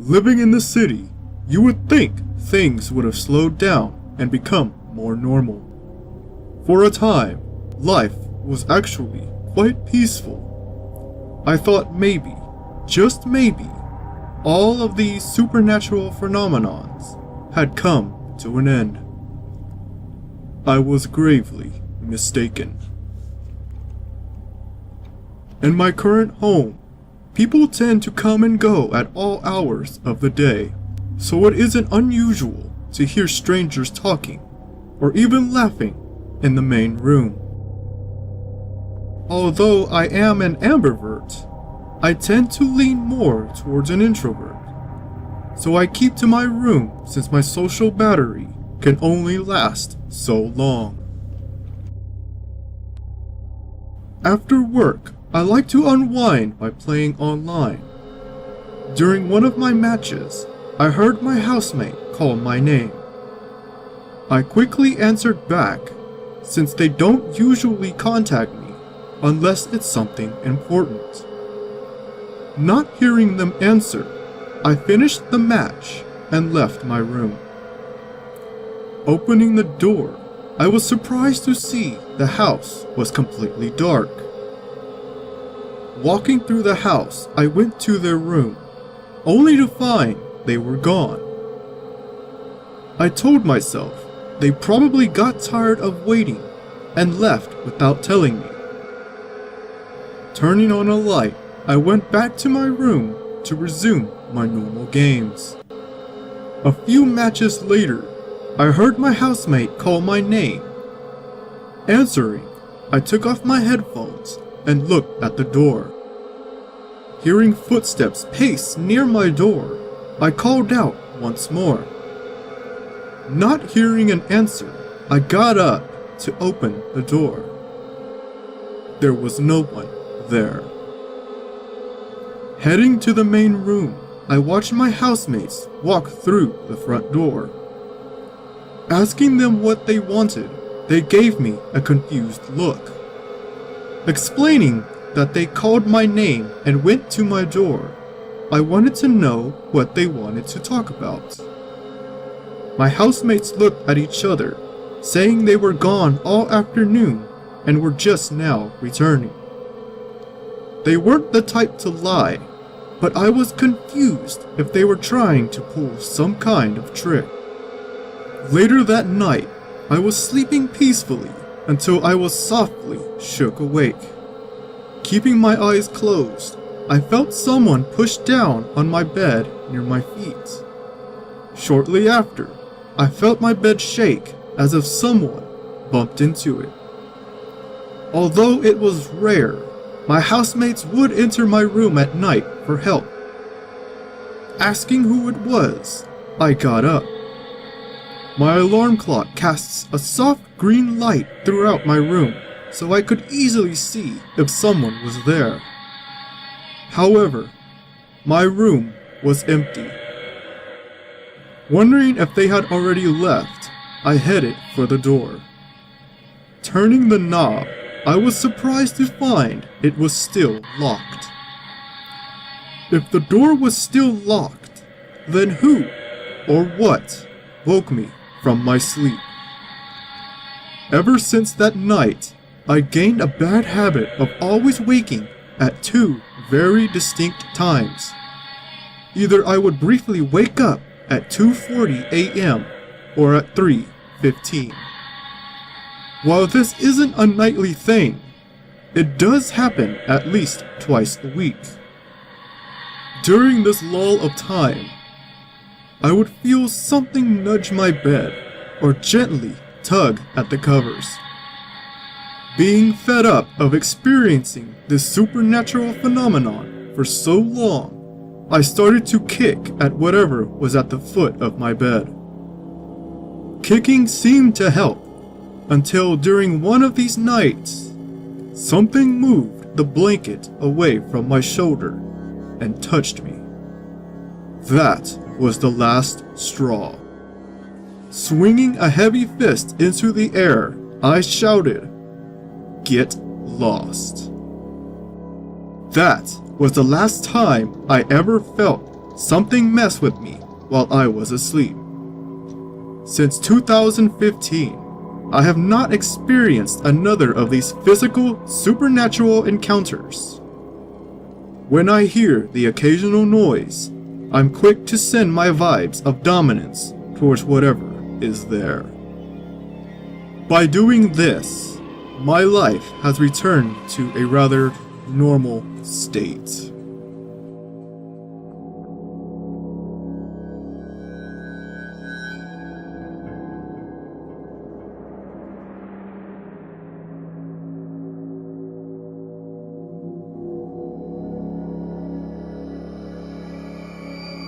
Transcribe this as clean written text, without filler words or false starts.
Living in the city, you would think things would have slowed down and become more normal. For a time, life was actually quite peaceful. I thought maybe, just maybe, all of these supernatural phenomenons had come to an end. I was gravely mistaken. In my current home, people tend to come and go at all hours of the day, so it isn't unusual to hear strangers talking or even laughing in the main room. Although I am an ambivert, I tend to lean more towards an introvert, so I keep to my room since my social battery can only last so long. After work, I like to unwind by playing online. During one of my matches, I heard my housemate call my name. I quickly answered back, since they don't usually contact me unless it's something important. Not hearing them answer, I finished the match and left my room. Opening the door, I was surprised to see the house was completely dark. Walking through the house, I went to their room, only to find they were gone. I told myself they probably got tired of waiting and left without telling me. Turning on a light, I went back to my room to resume my normal games. A few matches later, I heard my housemate call my name. Answering, I took off my headphones and looked at the door. Hearing footsteps pace near my door, I called out once more. Not hearing an answer, I got up to open the door. There was no one there. Heading to the main room, I watched my housemates walk through the front door. Asking them what they wanted, they gave me a confused look. Explaining that they called my name and went to my door, I wanted to know what they wanted to talk about. My housemates looked at each other, saying they were gone all afternoon and were just now returning. They weren't the type to lie, but I was confused if they were trying to pull some kind of trick. Later that night, I was sleeping peacefully until I was softly shook awake. Keeping my eyes closed, I felt someone push down on my bed near my feet. Shortly after, I felt my bed shake as if someone bumped into it. Although it was rare, my housemates would enter my room at night for help. Asking who it was, I got up. My alarm clock casts a soft green light throughout my room, so I could easily see if someone was there. However, my room was empty. Wondering if they had already left, I headed for the door. Turning the knob, I was surprised to find it was still locked. If the door was still locked, then who or what woke me from my sleep? Ever since that night, I gained a bad habit of always waking at two very distinct times. Either I would briefly wake up at 2:40 a.m. or at 3:15. While this isn't a nightly thing, it does happen at least twice a week. During this lull of time, I would feel something nudge my bed or gently tug at the covers. Being fed up of experiencing this supernatural phenomenon for so long, I started to kick at whatever was at the foot of my bed. Kicking seemed to help, until during one of these nights, something moved the blanket away from my shoulder and touched me. That was the last straw. Swinging a heavy fist into the air, I shouted, "Get lost." That was the last time I ever felt something messed with me while I was asleep. Since 2015, I have not experienced another of these physical, supernatural encounters. When I hear the occasional noise, I'm quick to send my vibes of dominance towards whatever is there. By doing this, my life has returned to a rather normal state.